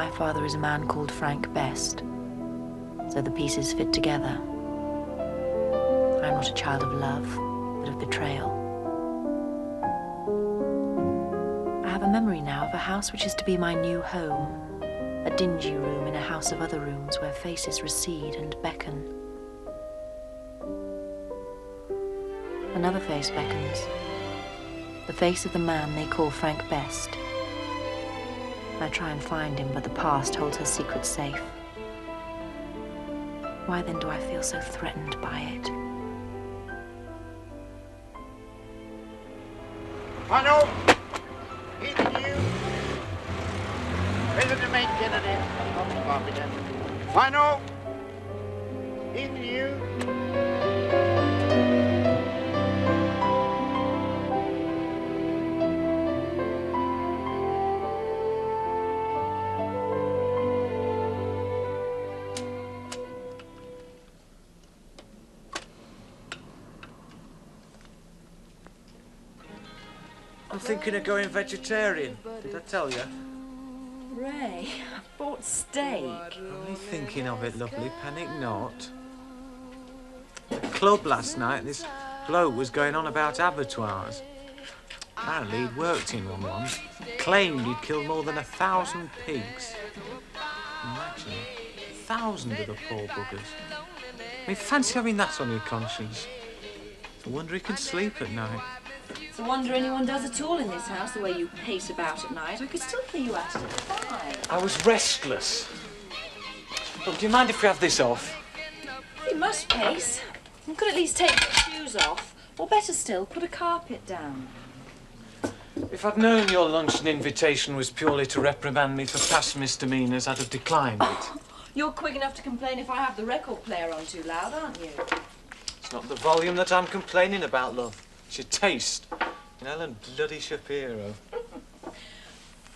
my father is a man called Frank Best, so the pieces fit together. I'm not a child of love, but of betrayal. I have a memory now of a house which is to be my new home, a dingy room in a house of other rooms where faces recede and beckon. Another face beckons, the face of the man they call Frank Best. I try and find him, but the past holds her secret safe. Why then do I feel so threatened by it? Final! Even you! President Main Kennedy, Final! Even you! I'm thinking of going vegetarian. Did I tell you? Ray, I bought steak. Only thinking of it, lovely. Panic not. At the club last night, this bloke was going on about abattoirs. Apparently he'd worked in one once. Claimed he'd killed more than 1,000 pigs. Imagine, 1,000 of the poor buggers. I mean, fancy having that on your conscience. It's a wonder he can sleep at night. It's a wonder anyone does at all in this house, the way you pace about at night. I could still hear you at it. Fine. I was restless. Look, do you mind if we have this off? You must pace. You could at least take your shoes off. Or better still, put a carpet down. If I'd known your luncheon invitation was purely to reprimand me for past misdemeanours, I'd have declined it. You're quick enough to complain if I have the record player on too loud, aren't you? It's not the volume that I'm complaining about, love. It's your taste. In Ellen bloody Shapiro.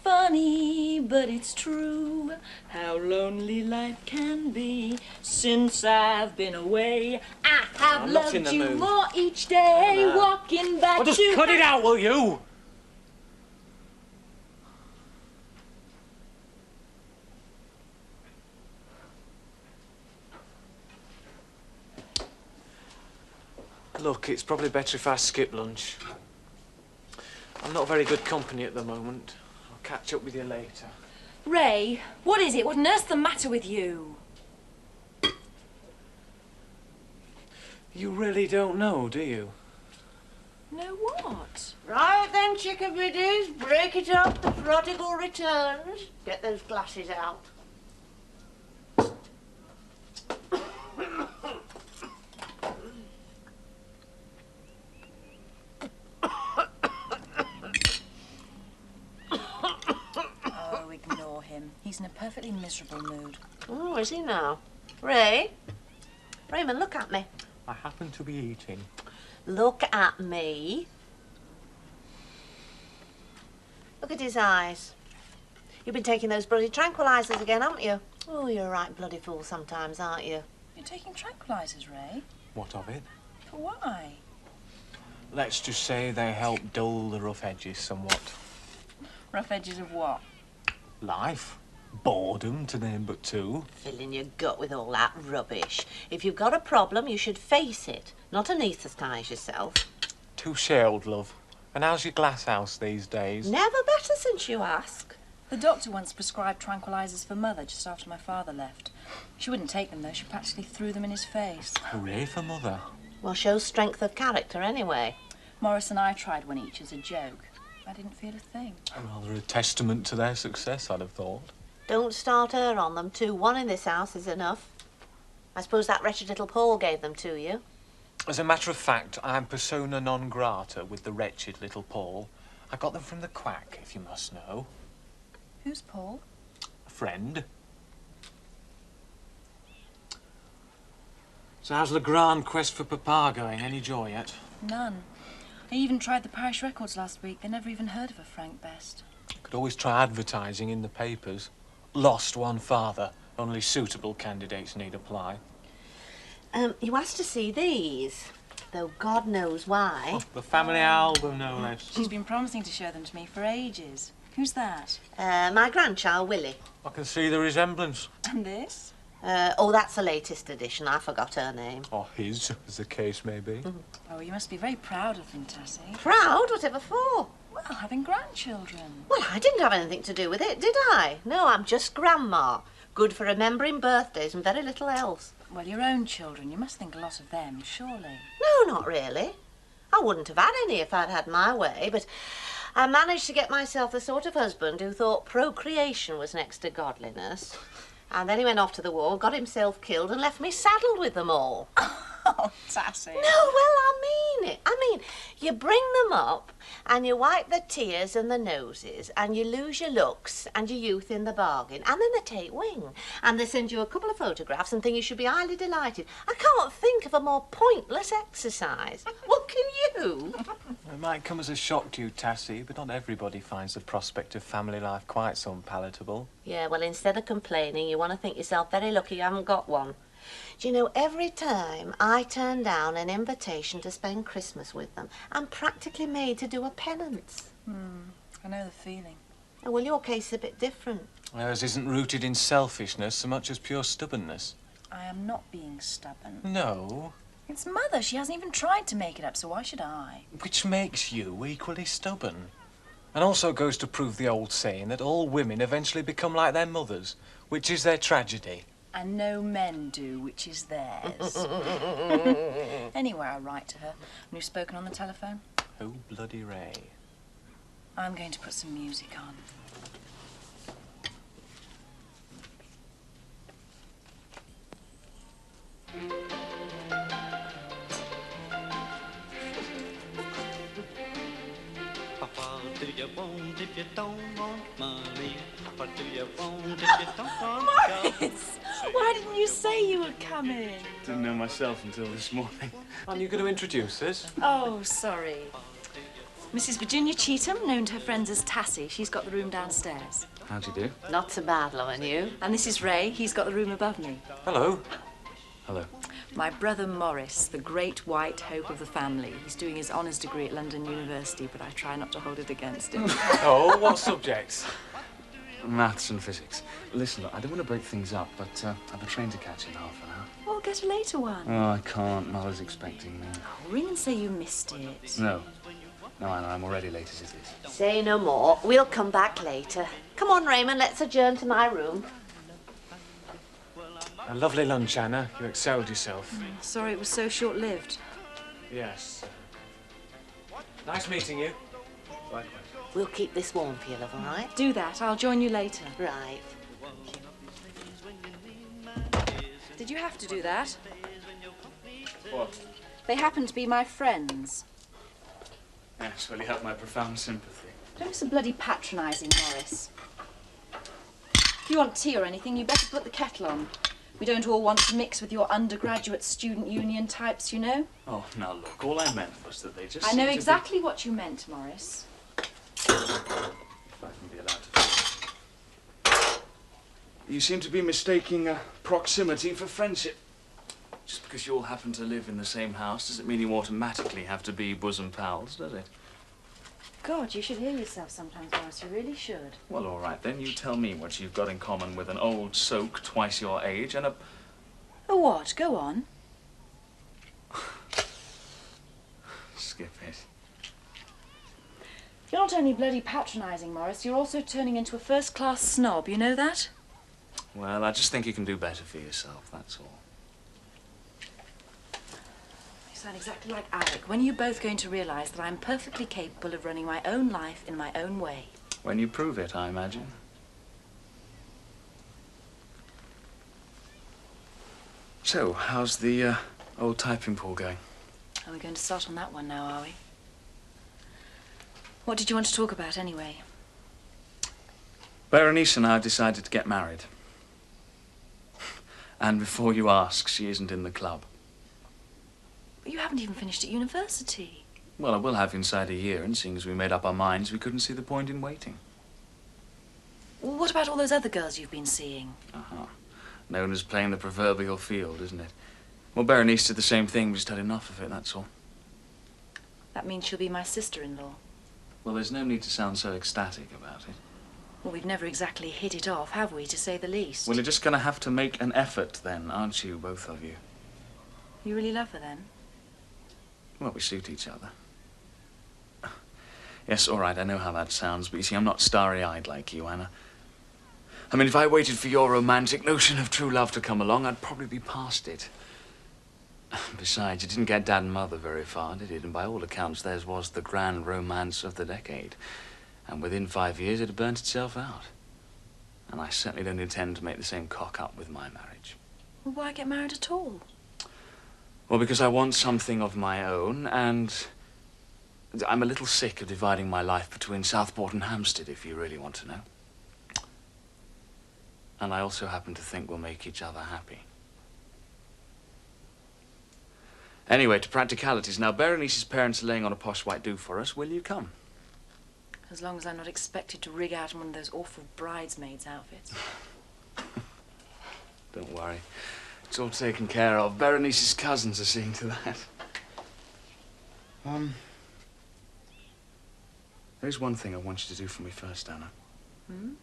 Funny, but it's true, how lonely life can be. Since I've been away, I have I'm not loved in the you mood. more each day, No. walking back Well, just to... cut it out, will you? Look, it's probably better if I skip lunch. I'm not very good company at the moment. I'll catch up with you later. Ray, what is it? What on earth's the matter with you? You really don't know, do you? Know what? Right then, chickabiddies, break it up, the prodigal returns. Get those glasses out. Oh, ignore him. He's in a perfectly miserable mood. Oh, is he now? Ray? Raymond, look at me. I happen to be eating. Look at me. Look at his eyes. You've been taking those bloody tranquilizers again, haven't you? Oh, you're a right bloody fool sometimes, aren't you? You're taking tranquilizers, Ray? What of it? But why? Let's just say they help dull the rough edges somewhat. Rough edges of what? Life. Boredom, to name but two. Filling your gut with all that rubbish. If you've got a problem, you should face it, not anaesthetise yourself. Touche, old love. And how's your glass house these days? Never better since you ask. The doctor once prescribed tranquilizers for Mother just after my father left. She wouldn't take them, though. She practically threw them in his face. Hooray for Mother. Well, shows strength of character anyway. Morris and I tried one each as a joke. I didn't feel a thing. Rather a testament to their success, I'd have thought. Don't start her on them, too. One in this house is enough. I suppose that wretched little Paul gave them to you. As a matter of fact, I'm persona non grata with the wretched little Paul. I got them from the quack, if you must know. Who's Paul? A friend. So how's the grand quest for Papa going? Any joy yet? None. I even tried the parish records last week. They never even heard of a Frank Best. Could always try advertising in the papers. Lost one father. Only suitable candidates need apply. You asked to see these, though God knows why. Oh, the family album, no less. She's been promising to show them to me for ages. Who's that? My grandchild, Willie. I can see the resemblance. And this? Oh, that's the latest edition. I forgot her name. Or his, as the case may be. Oh, you must be very proud of them, Tassy. Proud? Whatever for? Well, having grandchildren. Well, I didn't have anything to do with it, did I? No, I'm just grandma. Good for remembering birthdays and very little else. Well, your own children, you must think a lot of them, surely. No, not really. I wouldn't have had any if I'd had my way, but I managed to get myself the sort of husband who thought procreation was next to godliness. And then he went off to the war, got himself killed, and left me saddled with them all. Oh, Tassy. No, well, I mean it. I mean, you bring them up, and you wipe the tears and the noses, and you lose your looks and your youth in the bargain, and then they take wing, and they send you a couple of photographs and think you should be highly delighted. I can't think of a more pointless exercise. What can you? It might come as a shock to you, Tassy, but not everybody finds the prospect of family life quite so unpalatable. Yeah, well, instead of complaining, you want to think yourself very lucky you haven't got one. Do you know, every time I turn down an invitation to spend Christmas with them, I'm practically made to do a penance. I know the feeling. Oh, well, your case is a bit different. Ours isn't rooted in selfishness so much as pure stubbornness. I am not being stubborn. No. It's Mother. She hasn't even tried to make it up, so why should I? Which makes you equally stubborn. And also goes to prove the old saying that all women eventually become like their mothers, which is their tragedy. And no men do, which is theirs. Anyway, I'll write to her. And you've spoken on the telephone? Oh, bloody Ray. I'm going to put some music on. What do you want if you don't want money? What do you want if you don't want Morris! Why didn't you say you were coming? Didn't know myself until this morning. Aren't you going to introduce us? Oh, sorry. Mrs. Virginia Cheetham, known to her friends as Tassy. She's got the room downstairs. How'd you do? Not so bad, Lo, and you? And this is Ray. He's got the room above me. Hello. Hello. My brother Morris, the great white hope of the family. He's doing his honours degree at London University, but I try not to hold it against him. Oh, what subjects? Maths and physics. Listen, look, I don't want to break things up, but I've a train to catch in half an hour. Well, get a later one. Oh, I can't. Mother's expecting me. Oh, ring and say you missed it. No. No, Anna, I'm already late as it is. Say no more. We'll come back later. Come on, Raymond, let's adjourn to my room. A lovely lunch, Anna. You excelled yourself. Sorry it was so short-lived. Yes. Nice meeting you. Likewise. We'll keep this warm for you, love, all right? Do that. I'll join you later. Right. Did you have to do that? What? They happen to be my friends. Yes, well, you have my profound sympathy. Don't be so bloody patronising, Morris. If you want tea or anything, you better put the kettle on. We don't all want to mix with your undergraduate student union types, you know. Oh, now look, all I meant was that they just I know seem to exactly what you meant, Morris. be... If I can be allowed to... You seem to be mistaking proximity for friendship. Just because you all happen to live in the same house doesn't mean you automatically have to be bosom pals, does it? God, you should hear yourself sometimes, Morris. You really should. Well, all right, then you tell me what you've got in common with an old soak twice your age and a... Oh, what? Go on. Skip it. You're not only bloody patronising, Morris, you're also turning into a first-class snob. You know that? Well, I just think you can do better for yourself, that's all. You sound exactly like Alec. When are you both going to realise that I'm perfectly capable of running my own life in my own way? When you prove it, I imagine. So, how's the old typing pool going? Are we going to start on that one now, are we? What did you want to talk about, anyway? Berenice and I have decided to get married. And before you ask, she isn't in the club. But you haven't even finished at university. Well, I will have inside a year, and seeing as we made up our minds, we couldn't see the point in waiting. Well, what about all those other girls you've been seeing? Uh-huh. Known as playing the proverbial field, isn't it? Well, Berenice did the same thing, we just had enough of it, that's all. That means she'll be my sister-in-law. Well, there's no need to sound so ecstatic about it. Well, we've never exactly hit it off, have we, to say the least? Well, you're just going to have to make an effort then, aren't you, both of you? You really love her, then? Well, we suit each other. Yes, all right, I know how that sounds, but you see, I'm not starry-eyed like you, Anna. I mean, if I waited for your romantic notion of true love to come along, I'd probably be past it. Besides, it didn't get Dad and Mother very far, did it? And by all accounts, theirs was the grand romance of the decade. And within 5 years, it had burnt itself out. And I certainly don't intend to make the same cock up with my marriage. Well, why get married at all? Well, because I want something of my own, and I'm a little sick of dividing my life between Southport and Hampstead, if you really want to know. And I also happen to think we'll make each other happy. Anyway, to practicalities. Now, Berenice's parents are laying on a posh white do for us. Will you come? As long as I'm not expected to rig out in one of those awful bridesmaids' outfits. Don't worry. It's all taken care of. Berenice's cousins are seeing to that. There's one thing I want you to do for me first, Anna. Hmm?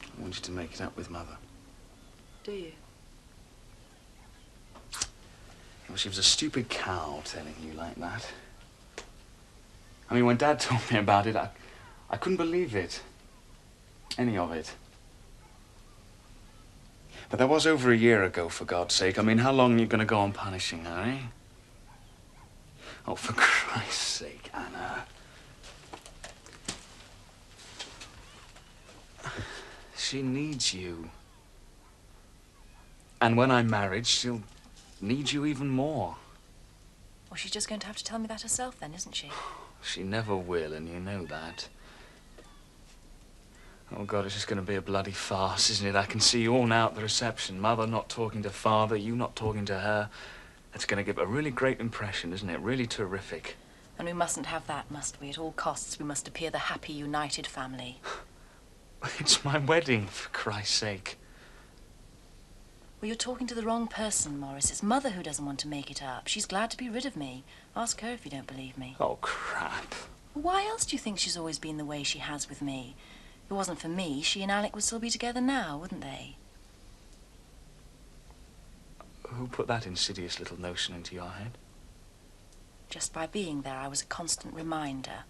I want you to make it up with Mother. Do you? Well, she was a stupid cow telling you like that. I mean, when Dad told me about it, I couldn't believe it. Any of it. But that was over a year ago, for God's sake. I mean, how long are you going to go on punishing her, eh? Oh, for Christ's sake, Anna. She needs you. And when I'm married, she'll need you even more. Well, she's just going to have to tell me that herself then, isn't she? She never will, and you know that. Oh, God, it's just going to be a bloody farce, isn't it? I can see you all now at the reception. Mother not talking to Father, you not talking to her. That's going to give a really great impression, isn't it? Really terrific. And we mustn't have that, must we? At all costs, we must appear the happy, united family. It's my wedding, for Christ's sake. Well, you're talking to the wrong person, Morris. It's Mother who doesn't want to make it up. She's glad to be rid of me. Ask her if you don't believe me. Oh, crap. Why else do you think she's always been the way she has with me? If it wasn't for me, she and Alec would still be together now, wouldn't they? Who put that insidious little notion into your head? Just by being there, I was a constant reminder.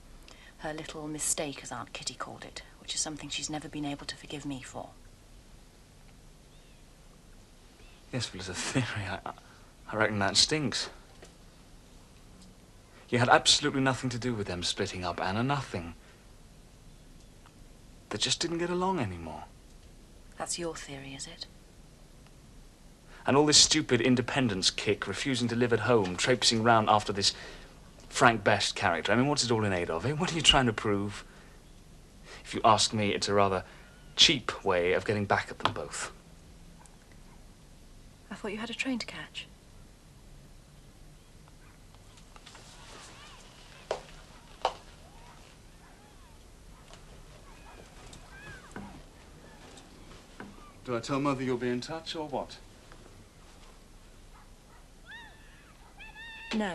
Her little mistake, as Aunt Kitty called it, which is something she's never been able to forgive me for. Yes, but as a theory, I reckon that stinks. You had absolutely nothing to do with them splitting up, Anna, nothing. They just didn't get along anymore. That's your theory, is it? And all this stupid independence kick, refusing to live at home, traipsing round after this Frank Best character. I mean, what's it all in aid of, eh? What are you trying to prove? If you ask me, it's a rather cheap way of getting back at them both. I thought you had a train to catch. Do I tell Mother you'll be in touch, or what? No.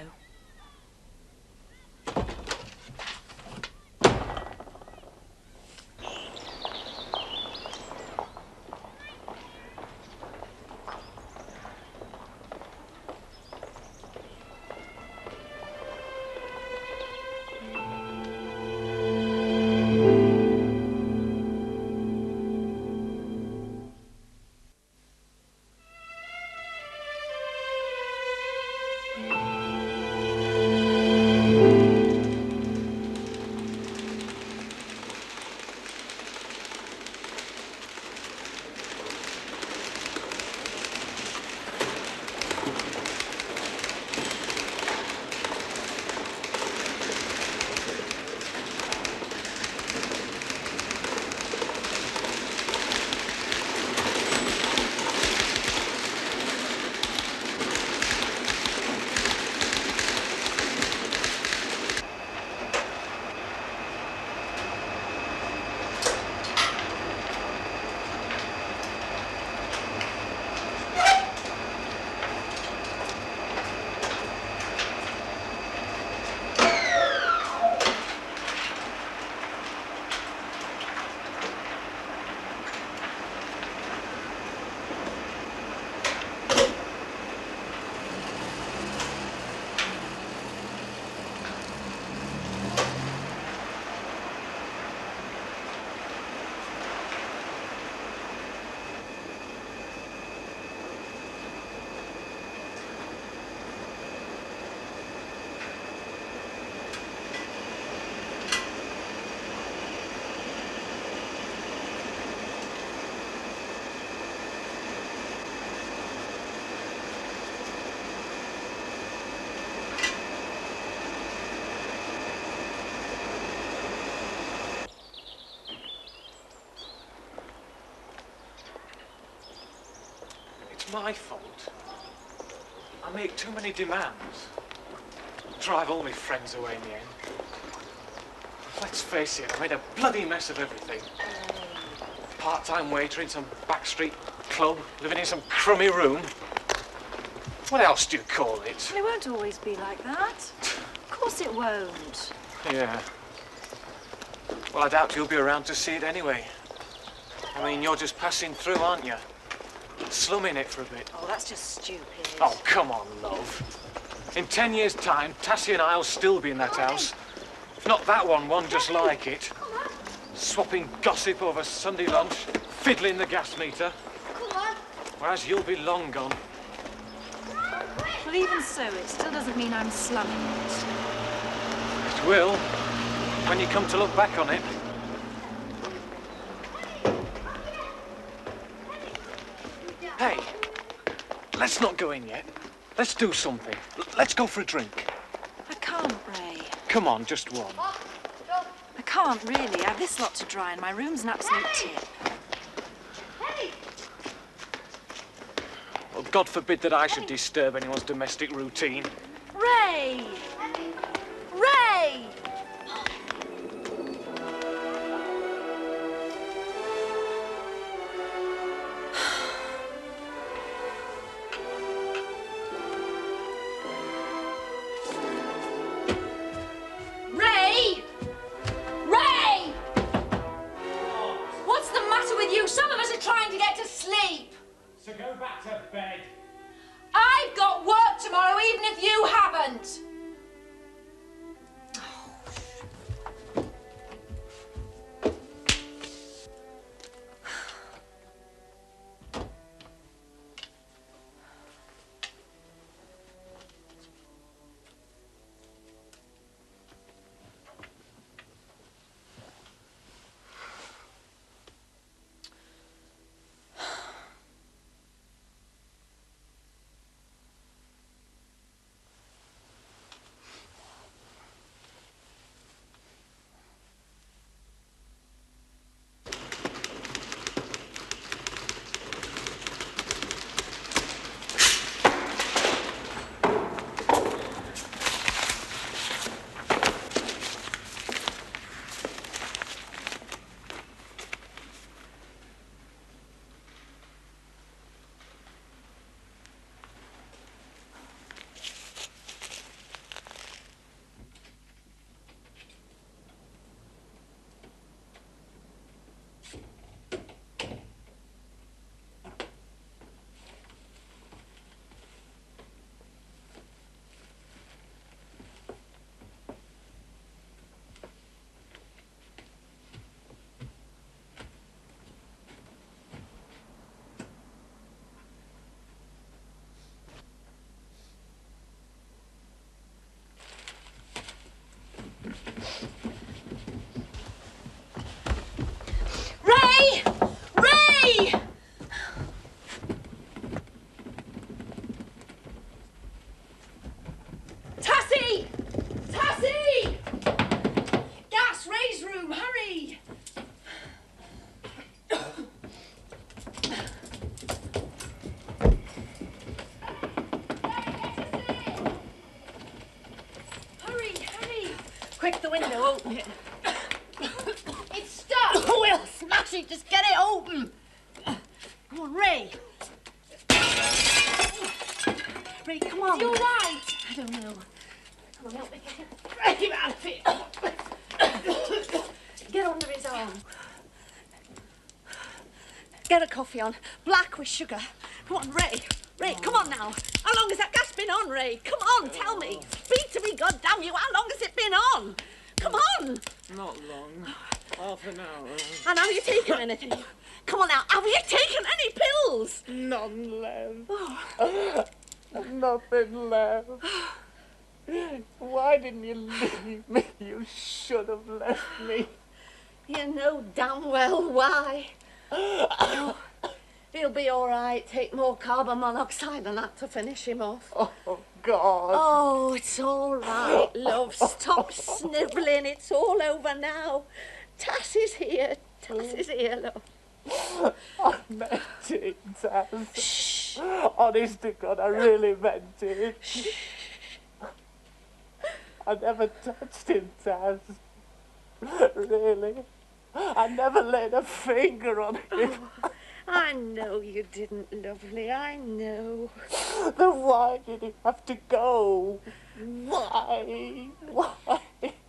my fault. I make too many demands. Drive all my friends away in the end. Let's face it, I made a bloody mess of everything. Part-time waiter in some backstreet club, living in some crummy room. What else do you call it? It won't always be like that. Of course it won't. Yeah. Well, I doubt you'll be around to see it anyway. I mean, you're just passing through, aren't you? Slumming it for a bit. Oh, that's just stupid. Oh, come on, love. In 10 years' time, Tassy and I'll still be in that house. If not that one just like it. Swapping gossip over Sunday lunch, fiddling the gas meter. Whereas you'll be long gone. Well, even so, it still doesn't mean I'm slumming it. It will, when you come to look back on it. Hey, let's not go in yet. Let's do something. Let's go for a drink. I can't, Ray. Come on, just one. I can't, really. I have this lot to dry, and my room's an absolute tip. Well, God forbid that I should disturb anyone's domestic routine. Ray! Ray! Ray! Ray! What's the matter with you? Some of us are trying to get to sleep. So go back to bed. I've got work tomorrow, even if you haven't. Ray! Ray! Tassy! Tassy! Gas, Ray's room, hurry! Hurry, hurry! Quick, the window, open it. It's stuck! We'll smash it, just get it open! Come on, Ray! Ray, come on! Is he all right? I don't know. Come on, help me get him out of it! Get under his arm. Get a coffee on. Black with sugar. Come on, Ray. Ray, come on now. How long has that gas been on, Ray? Come on, tell me. Speak to me, goddamn you. How long has it been on? Come on. Not long. Half an hour. And have you taken anything? Come on now, have you taken any pills? None left. Oh. Nothing left. Why didn't you leave me? You should have left me. You know damn well why. Oh, he'll be all right. Take more carbon monoxide than that to finish him off. Oh, God. Oh, it's all right, love. Stop snivelling. It's all over now. Tassy's here. Tassy's here, love. I meant it, Tass. Shh. Honest to God, I really meant it. I never touched him, Taz. Really. I never laid a finger on him. I know you didn't, lovely, I know. Then why did he have to go? Why? Why?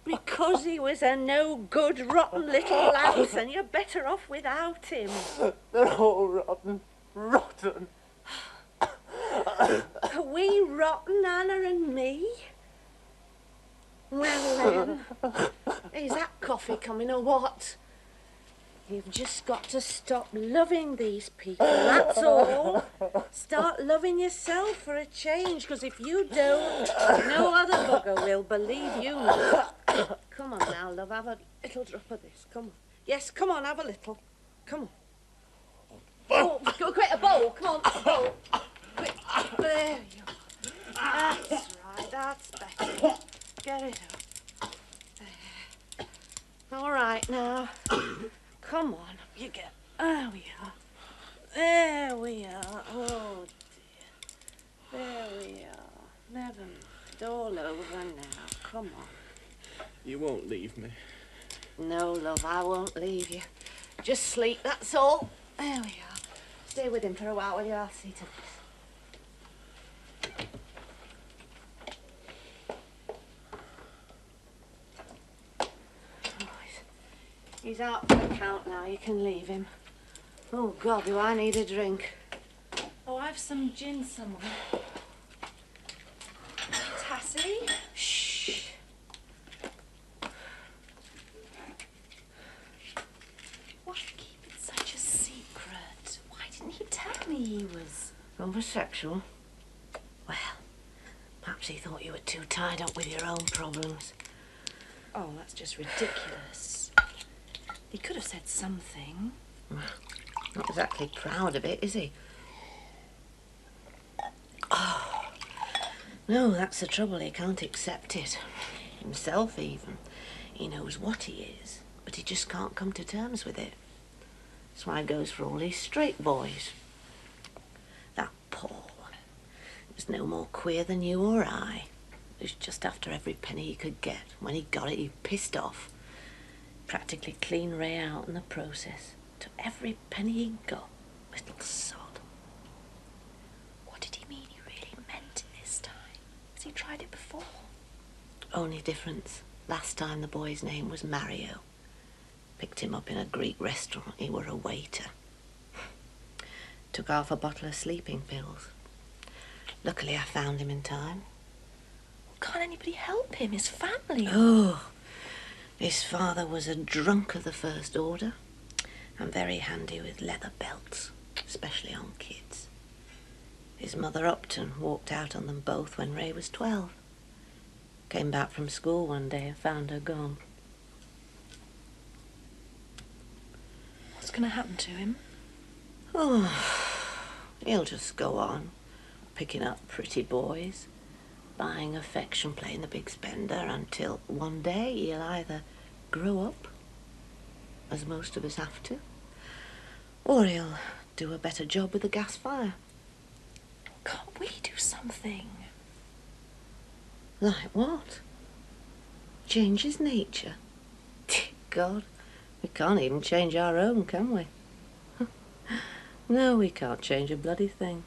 Because he was a no-good, rotten little louse, and you're better off without him. They're all rotten. Rotten. Are we rotten, Anna and me? Well then, is that coffee coming or what? You've just got to stop loving these people, that's all. Start loving yourself for a change, because if you don't, no other bugger will, believe you me. Come on now, love, have a little drop of this, come on. Yes, come on, have a little. Come on. Oh, quick, a bowl, come on, a bowl. Quick, there you go. That's right, that's better. Get it up. There. All right now. Come on, you get. There we are. There we are. Oh dear. There we are. Never mind. All over now. Come on. You won't leave me. No, love, I won't leave you. Just sleep, that's all. There we are. Stay with him for a while, will you? I'll see to this. He's out for the count now. You can leave him. Oh, God, do I need a drink? Oh, I've some gin somewhere. Tassy? Shh. Why keep it such a secret? Why didn't he tell me he was... Homosexual? Well, perhaps he thought you were too tied up with your own problems. Oh, that's just ridiculous. He could have said something. Not exactly proud of it, is he? Oh, no, that's the trouble. He can't accept it. Himself, even. He knows what he is, but he just can't come to terms with it. That's why he goes for all these straight boys. That Paul was no more queer than you or I. He was just after every penny he could get. When he got it, he pissed off. Practically clean Ray out in the process. Took every penny he got. Little sod. What did he mean he really meant it this time? Has he tried it before? Only difference. Last time the boy's name was Mario. Picked him up in a Greek restaurant. He were a waiter. Took half a bottle of sleeping pills. Luckily I found him in time. Can't anybody help him? His family? Oh, his father was a drunk of the first order and very handy with leather belts, especially on kids. His mother Upton walked out on them both when Ray was 12. Came back from school one day and found her gone. What's going to happen to him? Oh, he'll just go on, picking up pretty boys, buying affection, playing the big spender, until one day he'll either grow up, as most of us have to, or he'll do a better job with the gas fire. Can't we do something? Like what? Change his nature? Dear God, we can't even change our own, can we? No, we can't change a bloody thing.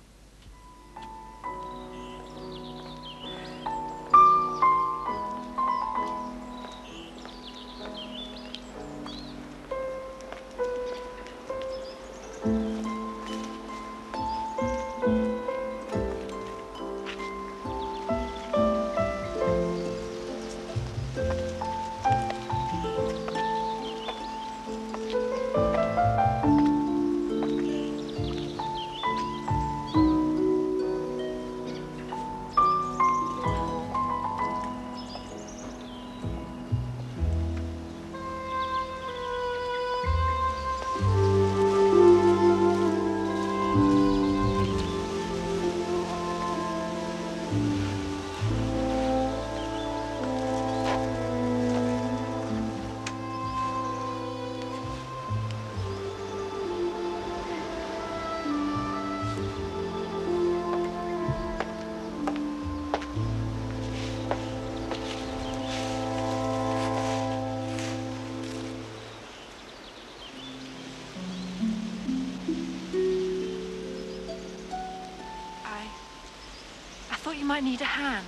might need a hand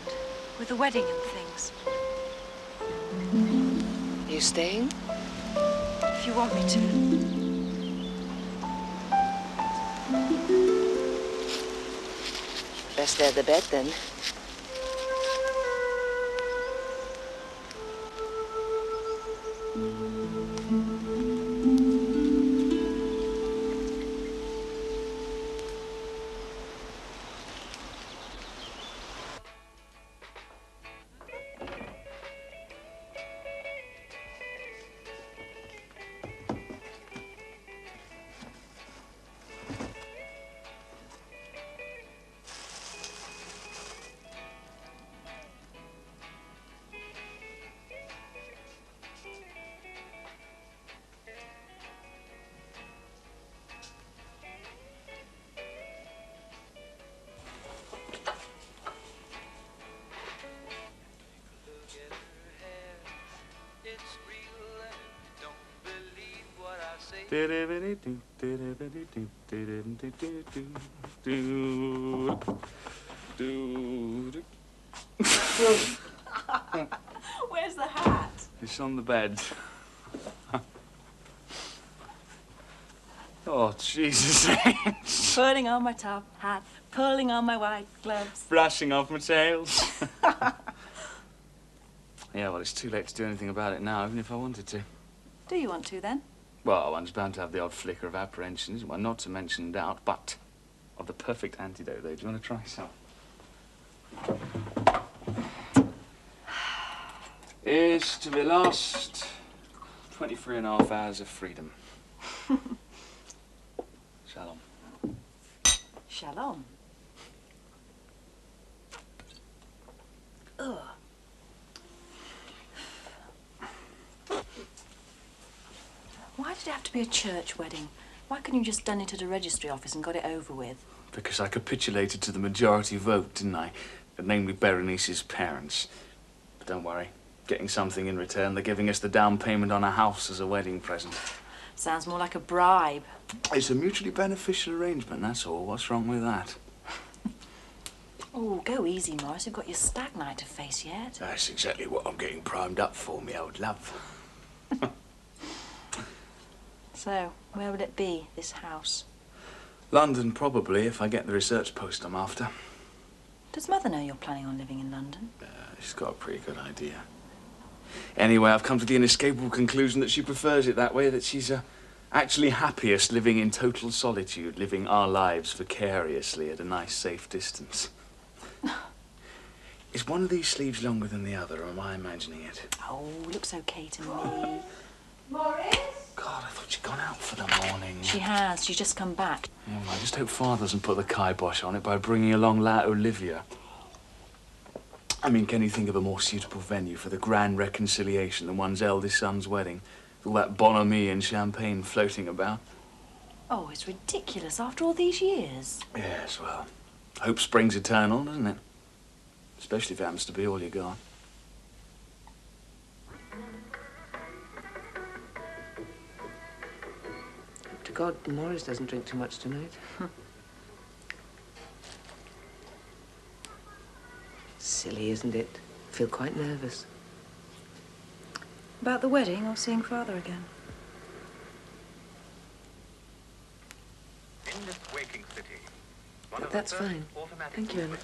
with the wedding and things. You staying? If you want me to. Best air the bed, then. Where's the hat? It's on the bed. Oh, Jesus. Putting on my top hat, pulling on my white gloves. Brushing off my tails. Yeah, well, it's too late to do anything about it now, even if I wanted to. Do you want to, then? Well, one's bound to have the odd flicker of apprehension, isn't one? Not to mention doubt, but of the perfect antidote, though. Do you want to try some? Is to be lost 23.5 hours of freedom. Shalom. Shalom. Ugh. Why did it have to be a church wedding? Why couldn't you just done it at a registry office and got it over with? Because I capitulated to the majority vote, didn't I? Namely Berenice's parents. But don't worry. Getting something in return. They're giving us the down payment on a house as a wedding present. Sounds more like a bribe. It's a mutually beneficial arrangement, that's all. What's wrong with that? Oh, go easy, Morris. You've got your stag night to face yet. That's exactly what I'm getting primed up for, me old love. So, where will it be, this house? London, probably, if I get the research post I'm after. Does Mother know you're planning on living in London? She's got a pretty good idea. Anyway, I've come to the inescapable conclusion that she prefers it that way, that she's actually happiest living in total solitude, living our lives vicariously at a nice, safe distance. Is one of these sleeves longer than the other, or am I imagining it? Oh, looks okay to me. Morris? God, I thought she'd gone out for the morning. She has. She's just come back. Yeah, well, I just hope Father doesn't put the kibosh on it by bringing along La Olivia. I mean, can you think of a more suitable venue for the grand reconciliation than one's eldest son's wedding? With all that bonhomie and champagne floating about. Oh, it's ridiculous after all these years. Yes, well, hope springs eternal, doesn't it? Especially if it happens to be all you got. To God, Morris doesn't drink too much tonight. Silly, isn't it? I feel quite nervous. About the wedding or seeing Father again? In this waking city, That's fine. Thank you, Emma.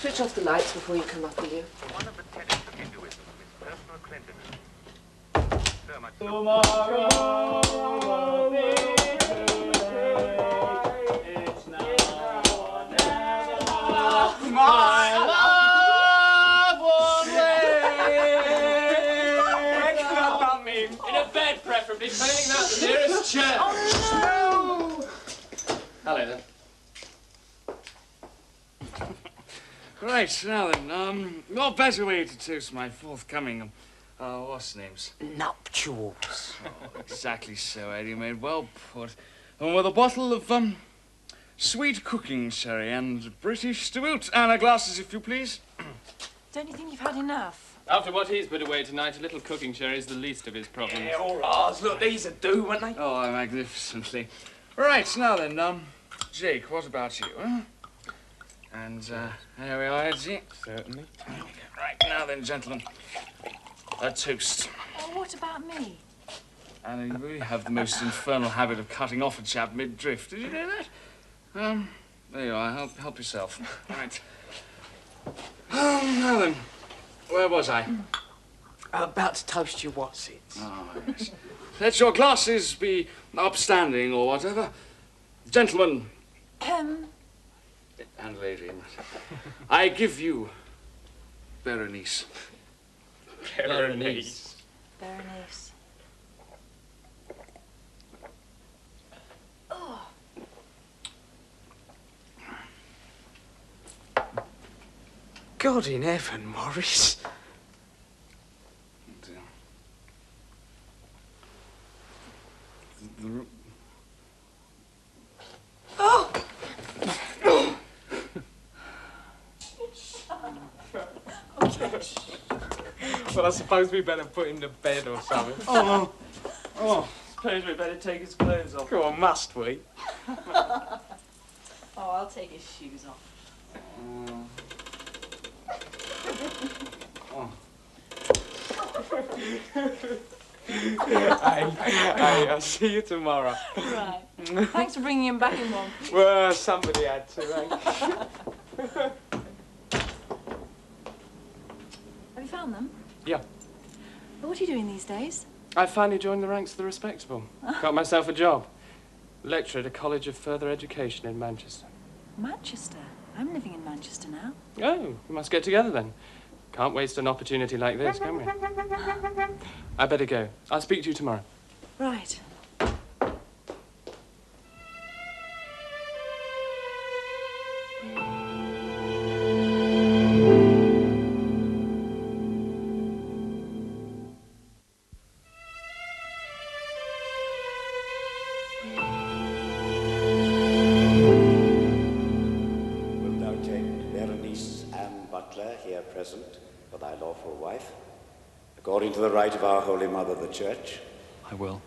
Switch off the lights before you come up, will you? one of the tenets of Hinduism is personal cleanliness. So much My love will wait. In a bed, preferably. Failing that, the nearest chair. Oh, Hello, then. Right, now then, what better way to toast my forthcoming, what's names? Nuptials. Oh, exactly so, Eddie, made well put. And with a bottle of, sweet cooking sherry and British to boot. Anna, glasses, if you please. Don't you think you've had enough? After what he's put away tonight, a little cooking sherry is the least of his problems. Yeah, all right. Look, these are do, aren't they? Oh, magnificently. Right, now then, Jake, what about you, huh? And here we are, Edsy. Certainly. Right, now then, gentlemen. A toast. Oh, what about me? And you really have the most infernal habit of cutting off a chap mid-drift. Did you know that? There you are. Help yourself. Right. Now then, where was I? About to toast your what's-its. Oh, yes. Let your glasses be upstanding or whatever. Gentlemen. And lady. I give you Berenice. Berenice. Berenice. Oh. God in heaven, Morris. Oh! Okay. Well, I suppose we better put him to bed or something. Suppose we better take his clothes off. Come on, must we? Oh, I'll take his shoes off. Hey, I'll see you tomorrow. Right. Thanks for bringing him back in one. Well, somebody had to, eh? Have you found them? Yeah. Well, what are you doing these days? I finally joined the ranks of the respectable. Got myself a job. Lecturer at a college of further education in Manchester. Manchester? I'm living in Manchester now. Oh, we must get together then. Can't waste an opportunity like this, can we? I better go. I'll speak to you tomorrow. Right. Wilt thou take Berenice Ann Butler, here present, for thy lawful wife, according to the right of our Holy Mother, the Church? I will.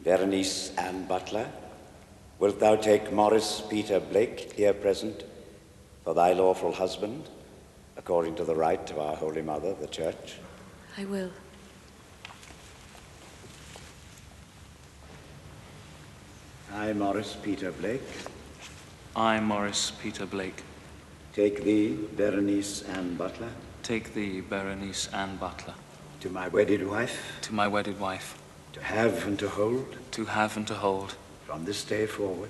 Berenice Ann Butler, wilt thou take Morris Peter Blake, here present, for thy lawful husband, according to the right of our Holy Mother, the Church? I will. I, Morris Peter Blake, I, Morris Peter Blake, take thee, Berenice Ann Butler, take thee, Berenice Ann Butler, to my wedded wife, to my wedded wife, to have and to hold, from this day forward,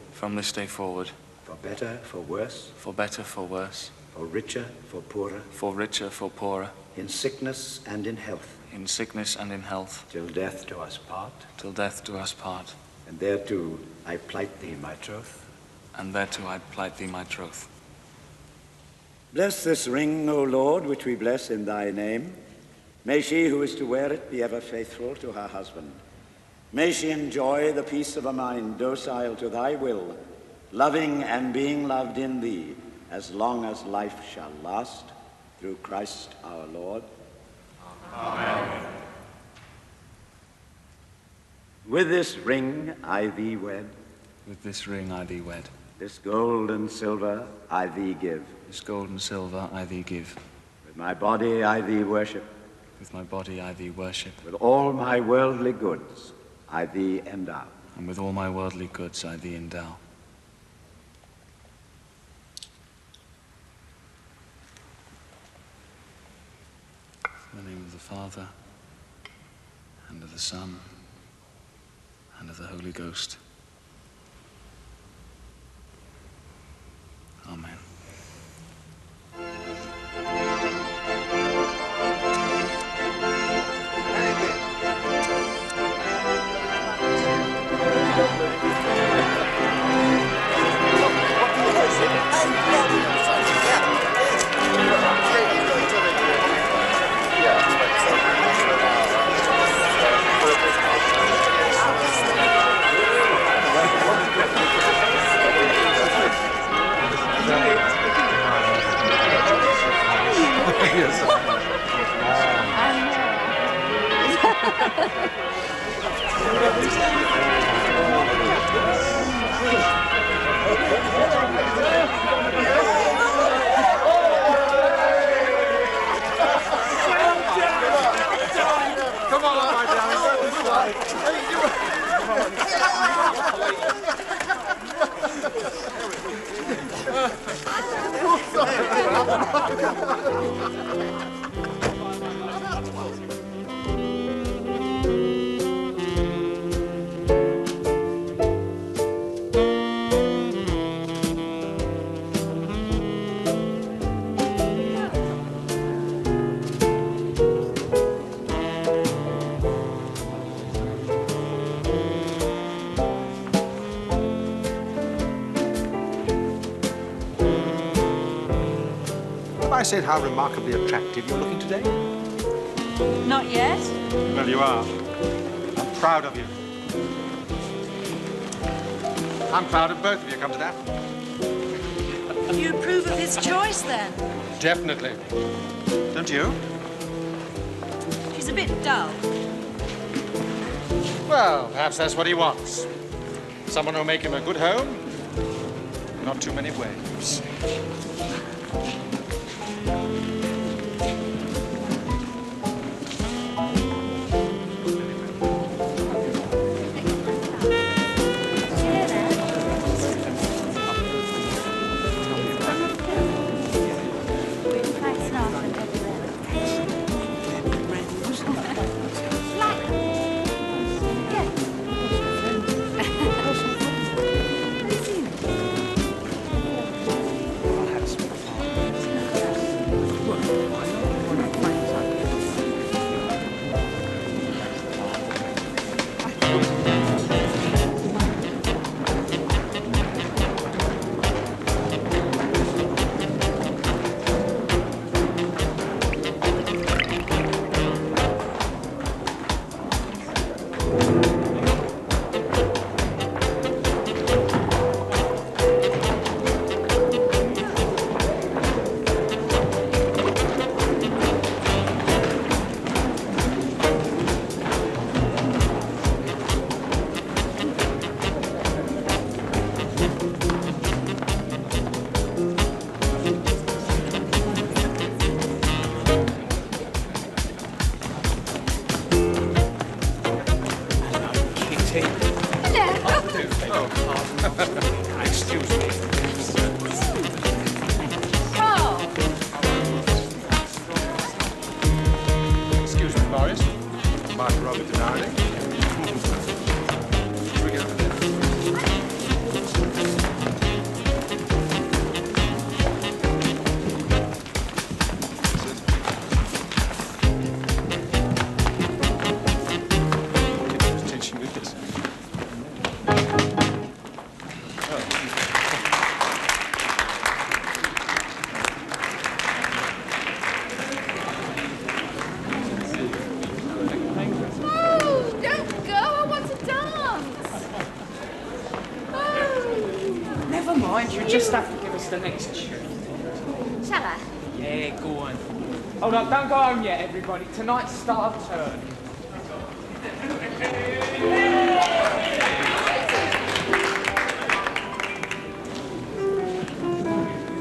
for better, for worse, for better, for worse, for richer, for poorer, in sickness and in health, till death do us part, and thereto I plight thee my troth. Bless this ring, O Lord, which we bless in thy name. May she who is to wear it be ever faithful to her husband. May she enjoy the peace of a mind docile to thy will, loving and being loved in thee, as long as life shall last, through Christ our Lord. Amen. With this ring I thee wed. With this ring I thee wed. This gold and silver I thee give. This gold and silver I thee give. With my body I thee worship. With my body I thee worship. With all my worldly goods I thee endow. And with all my worldly goods I thee endow. In the name of the Father, and of the Son, and of the Holy Ghost. Amen. Yes. said how remarkably attractive you're looking today? Not yet. Well, you are. I'm proud of you. I'm proud of both of you, come to that. You approve of his choice, then? Definitely. Don't you? She's a bit dull. Well, perhaps that's what he wants. Someone who'll make him a good home. Not too many waves. Excuse me. Excuse me, Boris. Martin Robert, darling. Here we go. Attention with this. Just have to give us the next tune. Shall I? Yeah, go on. Oh no, don't go home yet, everybody. Tonight's start of turn.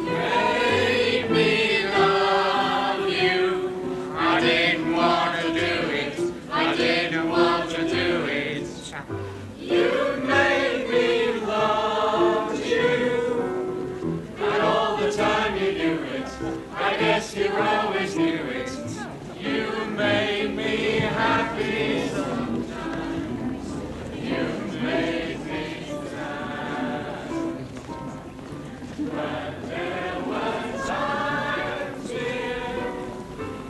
Made me love you. I didn't want to do it. I didn't want to do it. You made me love you. And all the time you knew it. I guess you always knew it. You made me happy sometimes. You made me sad. But there were times, dear,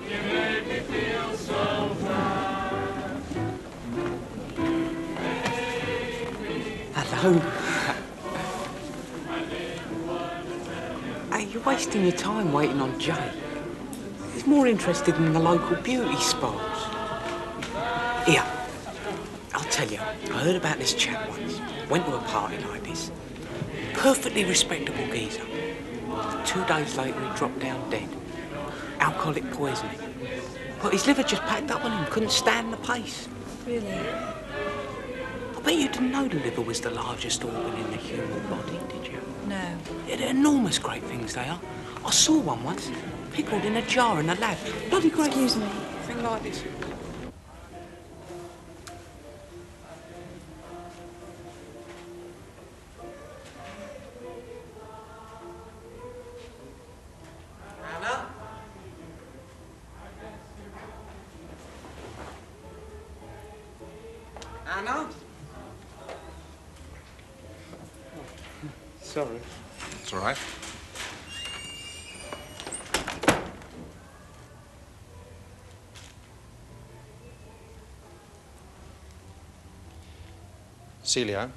you made me feel so fine. You made me. Hello. Hey, you're wasting your time waiting on Jay. He's more interested in the local beauty spots. Here, I'll tell you, I heard about this chap once. Went to a party like this. Perfectly respectable geezer. 2 days later, he dropped down dead. Alcoholic poisoning. But his liver just packed up on him, couldn't stand the pace. Really? I bet you didn't know the liver was the largest organ in the human body, did you? No. Yeah, they're enormous great things, they are. I saw one once, pickled in a jar in the lab. Bloody great. Excuse me. Thing like this. Anna? Anna? Sorry. It's all right. Celia,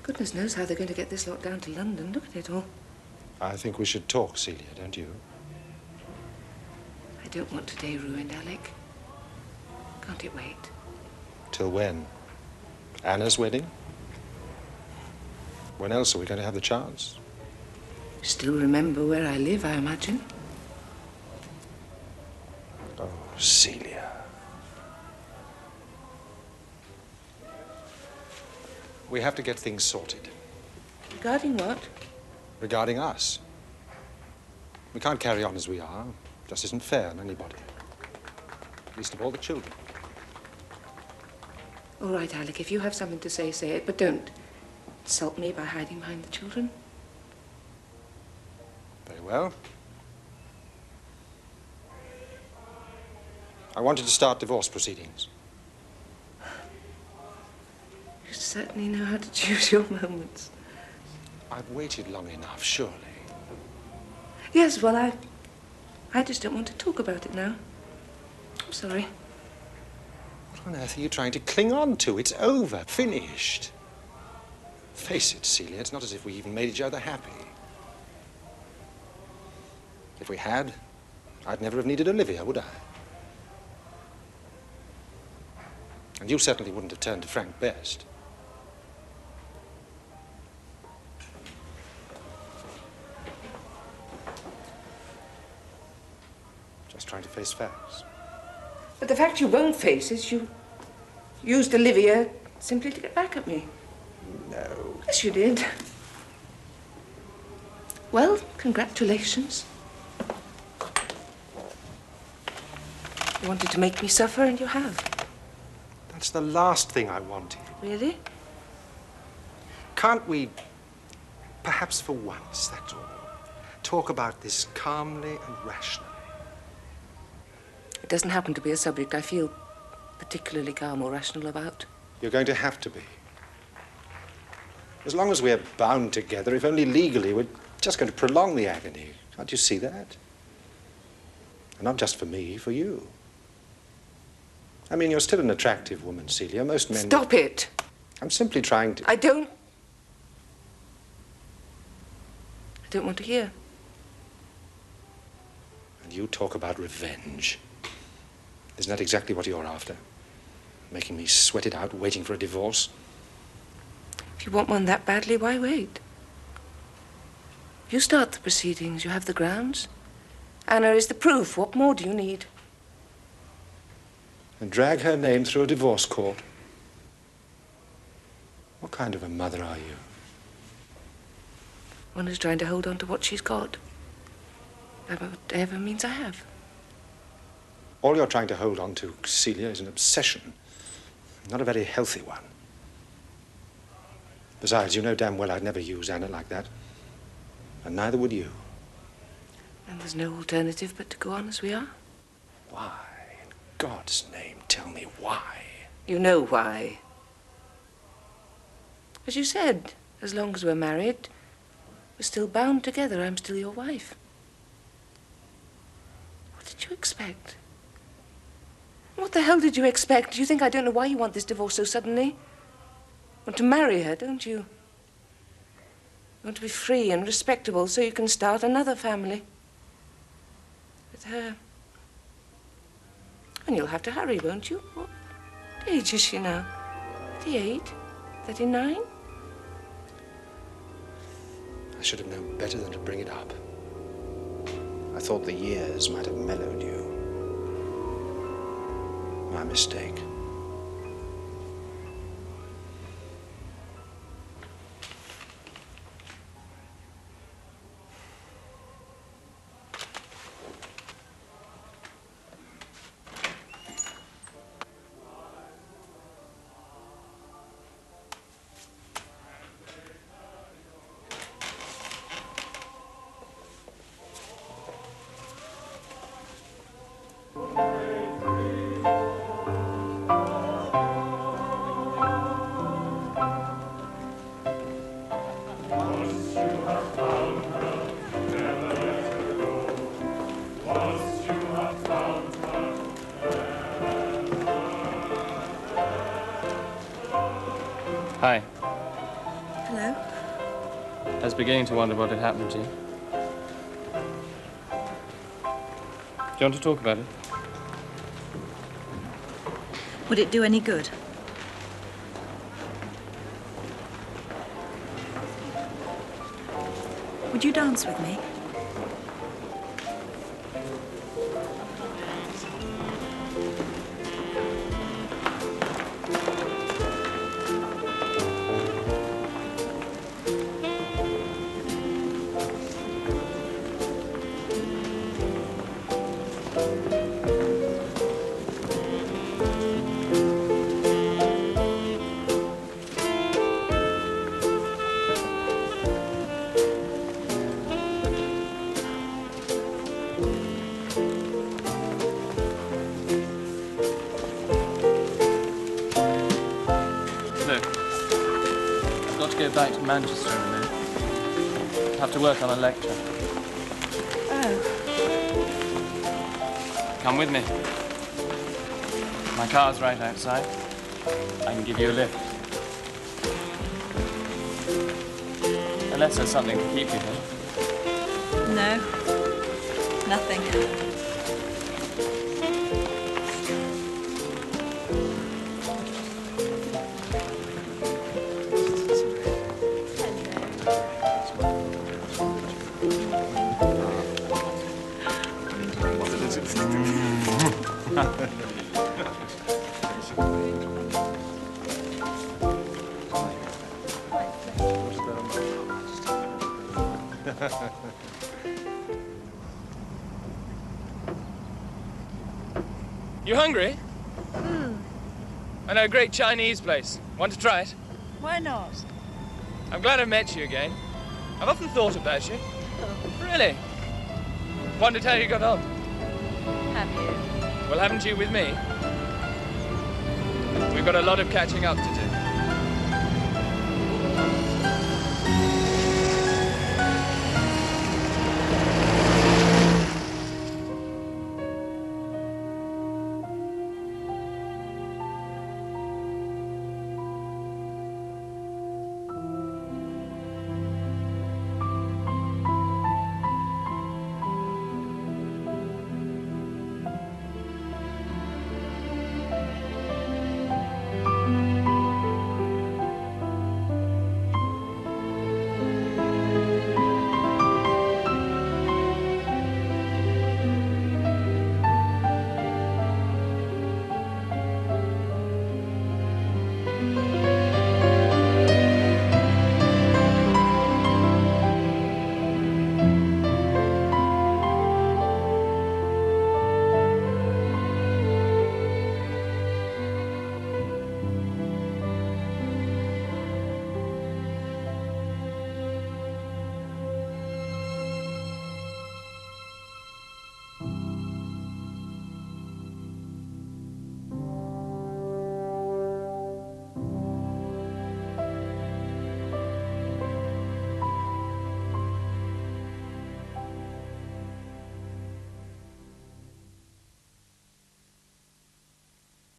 Goodness knows how they're going to get this lot down to London. Look at it all. I think we should talk, Celia, don't you? I don't want today ruined, Alec. Can't it wait? Till when? Anna's wedding? When else are we going to have the chance? Still remember where I live, I imagine. Oh, Celia. We have to get things sorted. Regarding what? Regarding us. We can't carry on as we are. Just isn't fair on anybody. Least of all the children. All right, Alec, if you have something to say, say it, but don't insult me by hiding behind the children. Very well. I wanted to start divorce proceedings. You certainly know how to choose your moments. I've waited long enough, surely. Yes, well, I just don't want to talk about it now. I'm sorry. What on earth are you trying to cling on to? It's over, finished. Face it, Celia, it's not as if we even made each other happy. If we had, I'd never have needed Olivia, would I? And you certainly wouldn't have turned to Frank Best. Just trying to face facts. But the fact you won't face is you used Olivia simply to get back at me. No. Yes, you did. Well, congratulations. You wanted to make me suffer, and you have. That's the last thing I wanted. Really? Can't we, perhaps for once, that's all, talk about this calmly and rationally? It doesn't happen to be a subject I feel particularly calm or rational about. You're going to have to be. As long as we're bound together, if only legally, we're just going to prolong the agony. Can't you see that? And not just for me, for you. I mean, you're still an attractive woman, Celia. Most men... Stop it! I'm simply trying to... I don't want to hear. And you talk about revenge. Isn't that exactly what you're after? Making me sweat it out, waiting for a divorce? If you want one that badly, why wait? You start the proceedings. You have the grounds. Anna is the proof. What more do you need? And drag her name through a divorce court? What kind of a mother are you? One who's trying to hold on to what she's got. Whatever means I have. All you're trying to hold on to, Celia, is an obsession. Not a very healthy one. Besides, you know damn well I'd never use Anna like that. And neither would you. And there's no alternative but to go on as we are? Why? In God's name, tell me why. You know why. As you said, as long as we're married, we're still bound together. I'm still your wife. What did you expect? What the hell did you expect? Do you think I don't know why you want this divorce so suddenly? Want to marry her, don't you? You want to be free and respectable so you can start another family. With her. And you'll have to hurry, won't you? What age is she now? 38? 39? I should have known better than to bring it up. I thought the years might have mellowed you. My mistake. Hi. Hello? I was beginning to wonder what had happened to you. you want to talk about it? Would it do any good? Would you dance with me? Back to Manchester in a minute. Have to work on a lecture. Oh. Come with me. My car's right outside. I can give you a lift. Unless there's something to keep you here. No. Nothing. You hungry? I know a great Chinese place. Want to try it? Why not? I'm glad I met you again. I've often thought about you. Really? Wondered how you got on. Have you? Well, haven't you with me? We've got a lot of catching up to do.